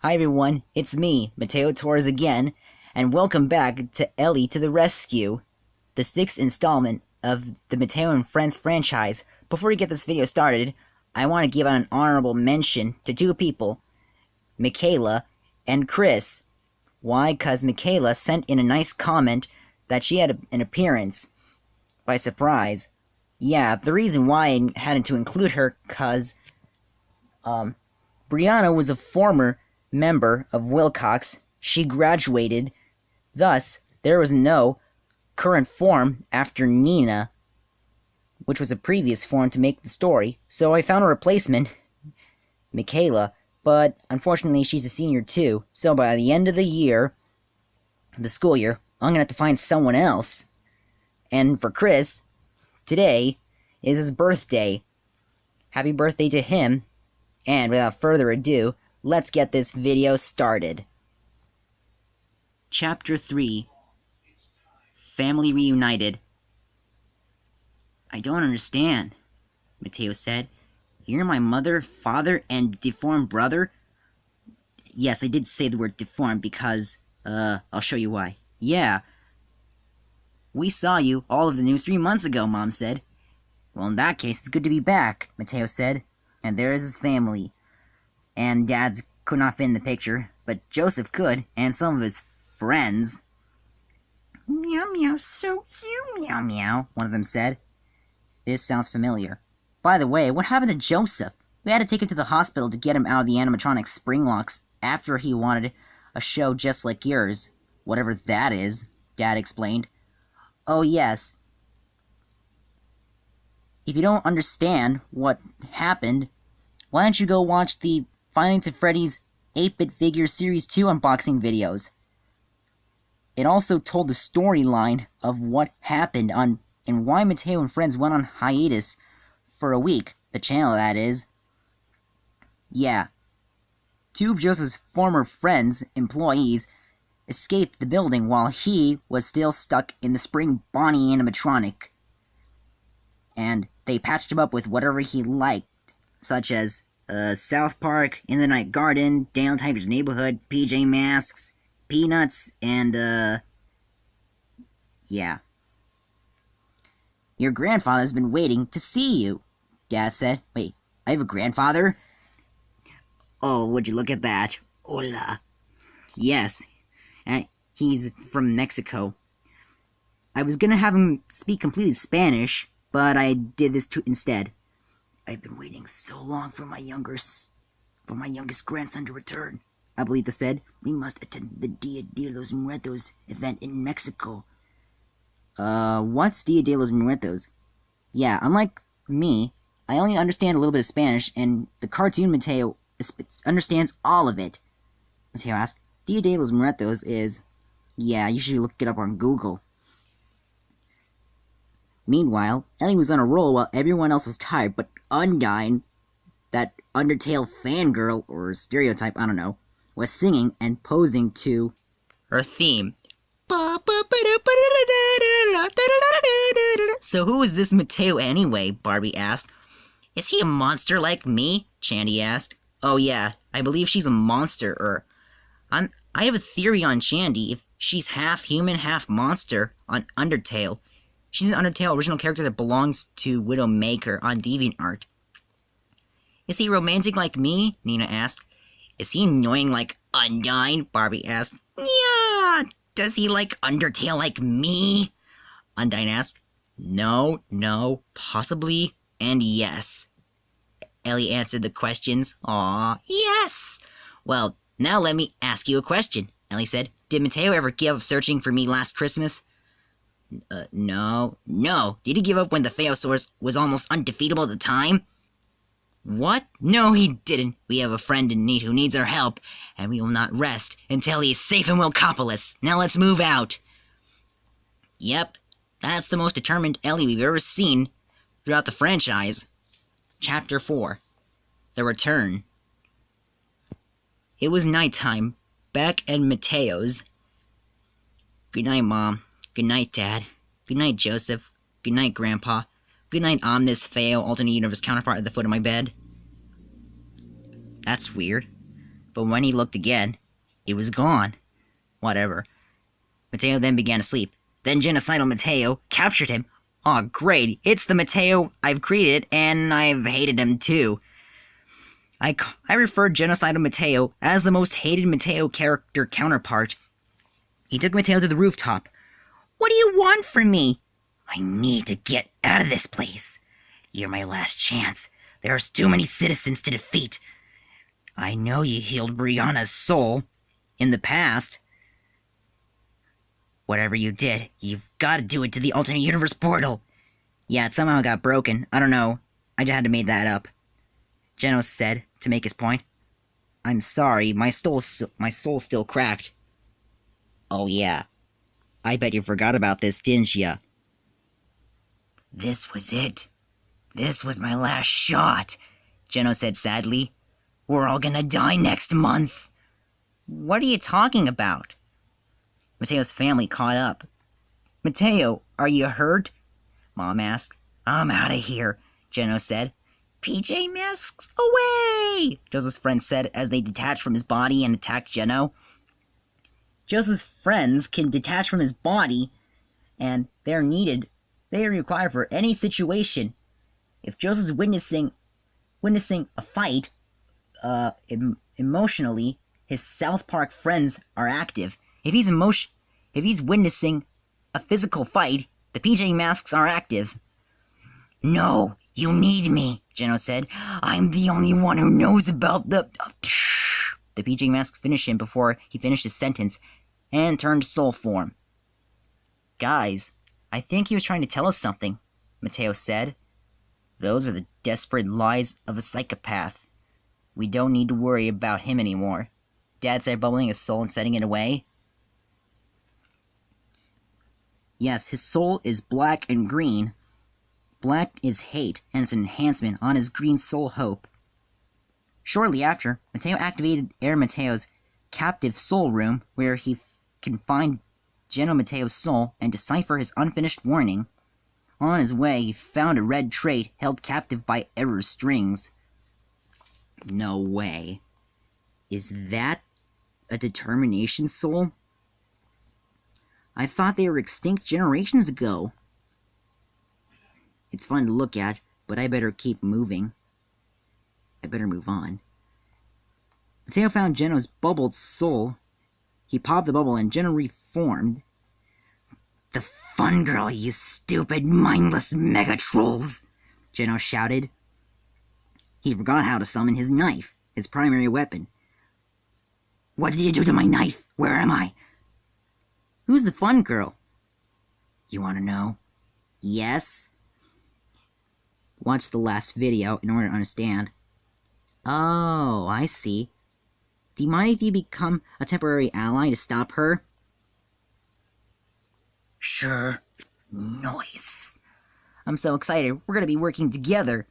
Hi everyone, it's me, Mateo Torres again, and welcome back to Ellie to the Rescue, the 6th installment of the Mateo and Friends franchise. Before we get this video started, I want to give out an honorable mention to two people, Michaela and Chris. Why? Because Michaela sent in a nice comment that she had an appearance by surprise. Yeah, the reason why I had to include her, because Brianna was a former member of Wilcox. She graduated. Thus, there was no current form after Nina, which was a previous form to make the story. So I found a replacement, Michaela, but unfortunately she's a senior too. So by the end of the year, the school year, I'm gonna have to find someone else. And for Chris, today is his birthday. Happy birthday to him. And without further ado, let's get this video started. Chapter 3. Family Reunited. I don't understand, Mateo said. You're my mother, father, and deformed brother? Yes, I did say the word deformed because, I'll show you why. Yeah. We saw you all of the news 3 months ago, Mom said. Well, in that case, it's good to be back, Mateo said. And there is his family. And Dad's could not fit in the picture, but Joseph could, and some of his friends. Meow meow, so cute, meow meow, one of them said. This sounds familiar. By the way, what happened to Joseph? We had to take him to the hospital to get him out of the animatronic spring locks after he wanted a show just like yours. Whatever that is, Dad explained. Oh yes. If you don't understand what happened, why don't you go watch the Five Nights at Freddy's 8-Bit Figure Series 2 unboxing videos. It also told the storyline of what happened on and why Mateo and Friends went on hiatus for a week. The channel, that is. Yeah. 2 of Joseph's former friends, employees, escaped the building while he was still stuck in the Spring Bonnie animatronic. And they patched him up with whatever he liked, such as South Park, In the Night Garden, Daniel Tiger's Neighborhood, PJ Masks, Peanuts, and, yeah. Your grandfather's been waiting to see you, Dad said. Wait, I have a grandfather? Oh, would you look at that? Hola. Yes, he's from Mexico. I was gonna have him speak completely Spanish, but I did this instead. I've been waiting so long for my youngest grandson to return, Abuelita said. We must attend the Dia de los Muertos event in Mexico. What's Dia de los Muertos? Yeah, unlike me, I only understand a little bit of Spanish, and the cartoon Mateo understands all of it. Mateo asked. Dia de los Muertos is... Yeah, you should look it up on Google. Meanwhile, Ellie was on a roll while everyone else was tired, but Undyne, that Undertale fangirl, or stereotype, I don't know, was singing and posing to her theme. So who is this Mateo anyway? Barbie asked. Is he a monster like me? Chandy asked. Oh yeah, I believe she's a monster, I have a theory on Chandy. If she's half human, half monster on Undertale, she's an Undertale original character that belongs to Widowmaker on DeviantArt. Is he romantic like me? Nina asked. Is he annoying like Undyne? Barbie asked. Yeah. Does he like Undertale like me? Undyne asked. No, possibly, and yes. Ellie answered the questions. Aw, yes! Well, now let me ask you a question, Ellie said. Did Mateo ever give up searching for me last Christmas? No. Did he give up when the Feosaurus was almost undefeatable at the time? What? No, he didn't. We have a friend in need who needs our help, and we will not rest until he is safe in Wilcopolis. Now let's move out. Yep, that's the most determined Ellie we've ever seen throughout the franchise. Chapter 4. The Return. It was nighttime, back at Mateo's. Good night, Mom. Good night, Dad. Good night, Joseph. Good night, Grandpa. Good night, Omnis Feo, alternate universe counterpart at the foot of my bed. That's weird. But when he looked again, it was gone. Whatever. Mateo then began to sleep. Then genocidal Mateo captured him. Aw, great. It's the Mateo I've created, and I've hated him too. I referred genocidal Mateo as the most hated Mateo character counterpart. He took Mateo to the rooftop. What do you want from me? I need to get out of this place. You're my last chance. There are too many citizens to defeat. I know you healed Brianna's soul in the past. Whatever you did, you've got to do it to the alternate universe portal. Yeah, it somehow got broken. I don't know. I just had to make that up. Geno said, to make his point. I'm sorry, my soul's still cracked. Oh yeah. I bet you forgot about this, didn't ya? This was it. This was my last shot, Geno said sadly. We're all gonna die next month. What are you talking about? Mateo's family caught up. Mateo, are you hurt? Mom asked. I'm out of here, Geno said. PJ Masks away! Joseph's friends said as they detached from his body and attacked Geno. Joseph's friends can detach from his body, and they are needed. They are required for any situation. If Joseph's witnessing a fight, emotionally, his South Park friends are active. If he's witnessing a physical fight, the PJ Masks are active. No, you need me, Geno said. I'm the only one who knows about the PJ Masks finished him before he finished his sentence, and turned to soul form. Guys, I think he was trying to tell us something, Mateo said. Those are the desperate lies of a psychopath. We don't need to worry about him anymore. Dad said, bubbling his soul and setting it away. Yes, his soul is black and green. Black is hate, and it's an enhancement on his green soul hope. Shortly after, Mateo activated Air Mateo's captive soul room, where he can find Geno Mateo's soul and decipher his unfinished warning. On his way, he found a red trait held captive by error strings. No way. Is that a determination soul? I thought they were extinct generations ago. It's fun to look at, but I better keep moving. I better move on. Mateo found Geno's bubbled soul. He popped the bubble and Geno reformed. The fun girl, you stupid, mindless mega-trolls! Geno shouted. He forgot how to summon his knife, his primary weapon. What did you do to my knife? Where am I? Who's the fun girl? You want to know? Yes? Watch the last video in order to understand. Oh, I see. Do you mind if you become a temporary ally to stop her? Sure. Nice. I'm so excited. We're gonna be working together.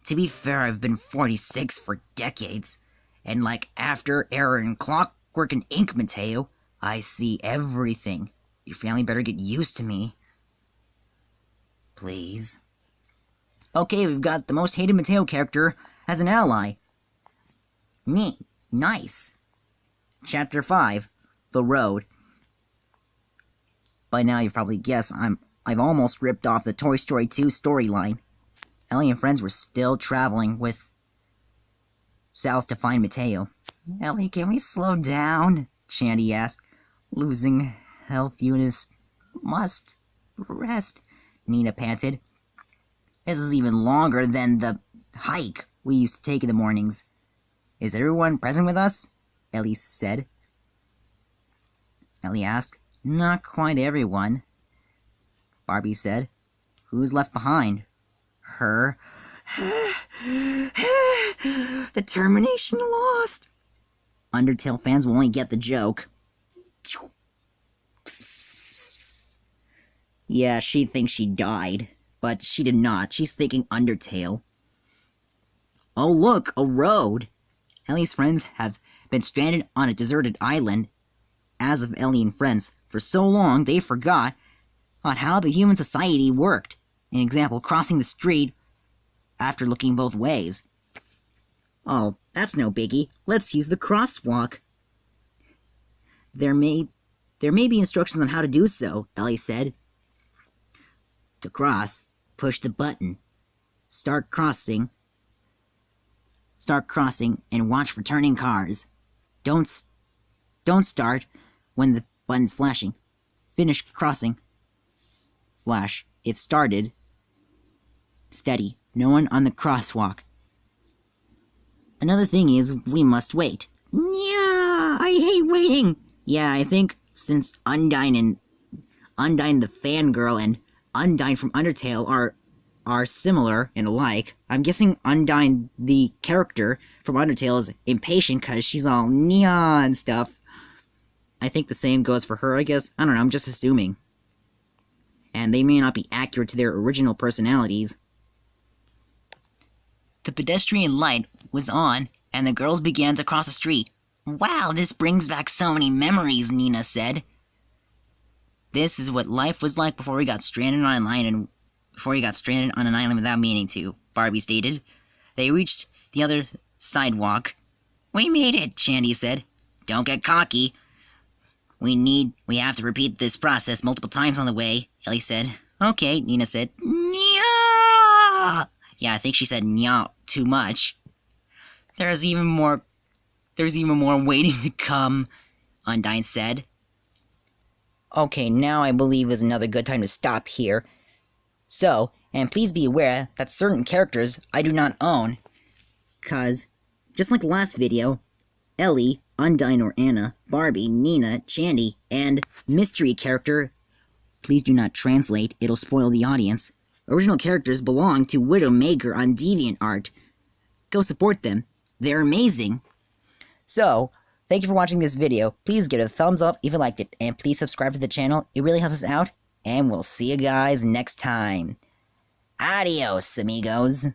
To be fair, I've been 46 for decades. And like after Error and Clockwork and Ink, Mateo, I see everything. Your family better get used to me. Please. Okay, we've got the most hated Mateo character as an ally. Neat. Nice. Chapter 5. The Road. By now you've probably guessed I've almost ripped off the Toy Story 2 storyline. Ellie and friends were still traveling with south to find Mateo. Ellie, can we slow down? Shandy asked. Losing health units must rest, Nina panted. This is even longer than the hike we used to take in the mornings. Is everyone present with us? Ellie said. Ellie asked. Not quite everyone, Barbie said. Who's left behind? Her. Determination lost. Undertale fans will only get the joke. Yeah, she thinks she died, but she did not. She's thinking Undertale. Oh look, a road! Ellie's friends have been stranded on a deserted island. As of Ellie and friends, for so long they forgot on how the human society worked. An example, crossing the street after looking both ways. Oh, That's no biggie. Let's use the crosswalk. There may be instructions on how to do so, Ellie said. To cross, push the button. Start crossing, and watch for turning cars. Don't start when the button's flashing. Finish crossing. Flash. If started, steady. No one on the crosswalk. Another thing is, we must wait. Yeah, I hate waiting. Yeah, I think since Undyne the fangirl and Undyne from Undertale are similar and alike, I'm guessing Undyne, the character from Undertale, is impatient because she's all neon stuff. I think the same goes for her, I guess. I don't know, I'm just assuming. And they may not be accurate to their original personalities. The pedestrian light was on, and the girls began to cross the street. Wow, this brings back so many memories, Nina said. This is what life was like before we got stranded on an island without meaning to, Barbie stated. They reached the other sidewalk. We made it, Shandy said. Don't get cocky. We have to repeat this process multiple times on the way, Ellie said. Okay, Nina said. Nya! Yeah, I think she said nya too much. There's even more waiting to come, Undyne said. Okay, now I believe is another good time to stop here. So, and please be aware that certain characters I do not own. 'Cause, just like the last video, Ellie, Undyne or Anna, Barbie, Nina, Shandy, and mystery character, please do not translate, it'll spoil the audience. Original characters belong to Widowmaker on DeviantArt. Go support them. They're amazing. So, thank you for watching this video. Please give it a thumbs up if you liked it, and please subscribe to the channel. It really helps us out, and we'll see you guys next time. Adios, amigos.